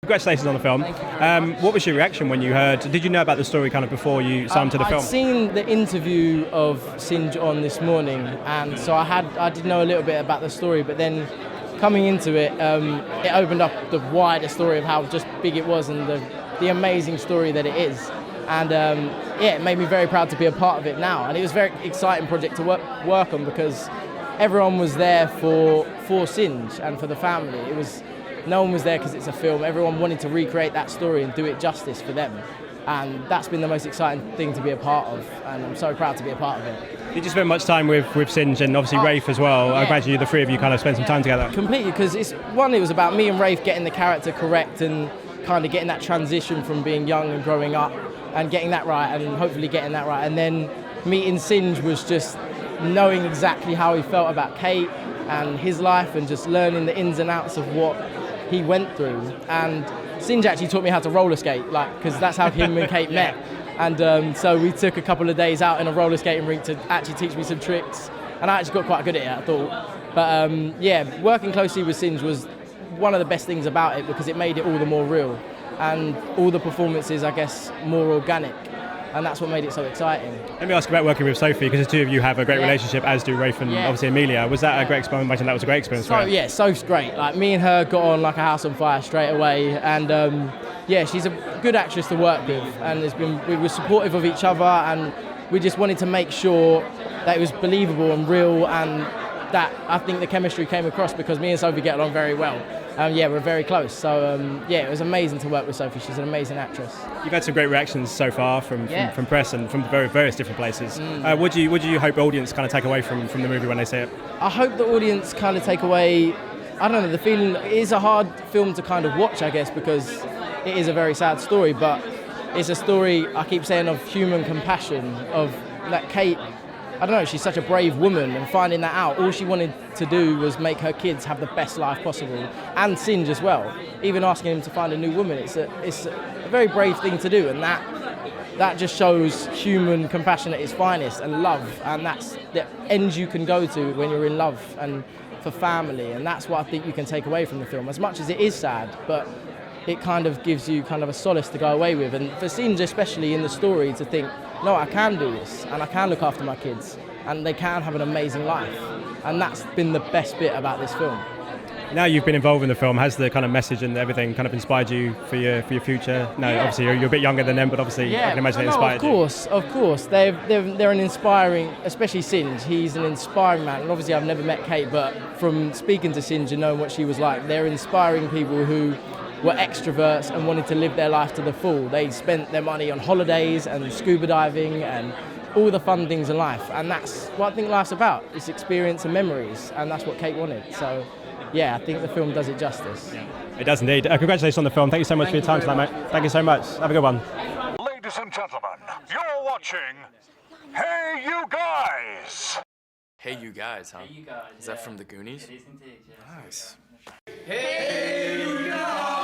Congratulations on the film. What was your reaction when you heard? Did you know about the story kind of before you signed to the film? I'd seen the interview of Singe on this morning, and so I did know a little bit about the story. But then coming into it, it opened up the wider story of how just big it was and the amazing story that it is. And it made me very proud to be a part of it now. And it was a very exciting project to work on because everyone was there for Singe and for the family. No one was there because it's a film. Everyone wanted to recreate that story and do it justice for them. And that's been the most exciting thing to be a part of. And I'm so proud to be a part of it. Did you spend much time with Singe and obviously Rafe as well? Yeah. I imagine the three of you kind of spent some time together. Completely, because it was about me and Rafe getting the character correct and kind of getting that transition from being young and growing up and getting that right and hopefully getting that right. And then meeting Singe was just knowing exactly how he felt about Kate and his life and just learning the ins and outs of what he went through. And Singe actually taught me how to roller skate, because that's how him and Kate met. And so we took a couple of days out in a roller skating rink to actually teach me some tricks, and I actually got quite good at it, I thought. But working closely with Singe was one of the best things about it because it made it all the more real and all the performances, I guess, more organic. And that's what made it so exciting. Let me ask about working with Sophie, because the two of you have a great relationship, as do Rafe and obviously Emilia. Was that a great experience? I imagine that was a great experience for you. Yeah, Soph's great. Me and her got on like a house on fire straight away. And she's a good actress to work with. And we were supportive of each other, and we just wanted to make sure that it was believable and real, and that I think the chemistry came across because me and Sophie get along very well. We're very close. So it was amazing to work with Sophie. She's an amazing actress. You've had some great reactions so far from press and from various different places. What do you hope the audience kind of take away from the movie when they see it? I hope the audience kind of take away, I don't know, the feeling. It is a hard film to kind of watch, I guess, because it is a very sad story, but it's a story, I keep saying, of human compassion, of that Kate, I don't know, she's such a brave woman, and finding that out, all she wanted to do was make her kids have the best life possible, and Singe as well. Even asking him to find a new woman, it's a very brave thing to do, and that just shows human compassion at its finest, and love, and that's the end you can go to when you're in love and for family, and that's what I think you can take away from the film, as much as it is sad, but it kind of gives you kind of a solace to go away with, and for Singe especially in the story to think, no, I can do this, and I can look after my kids, and they can have an amazing life. And that's been the best bit about this film. Now you've been involved in the film, has the kind of message and everything kind of inspired you for your future? No, obviously you're a bit younger than them, but obviously I can imagine it inspired you. Of course. They're an inspiring, especially Singe, he's an inspiring man. And obviously I've never met Kate, but from speaking to Singe and knowing what she was like, they're inspiring people who were extroverts and wanted to live their life to the full. They spent their money on holidays and scuba diving and all the fun things in life, and that's what I think life's about. It's experience and memories, and that's what Kate wanted. So I think the film does it justice. It does indeed. Congratulations on the film. Thank you so much for your time tonight, mate. Thank you so much. Have a good one. Ladies and gentlemen, you're watching Hey You Guys. Hey You Guys, huh? Hey You Guys. Is that from the Goonies? It is indeed, yeah. Nice. Hey You Guys.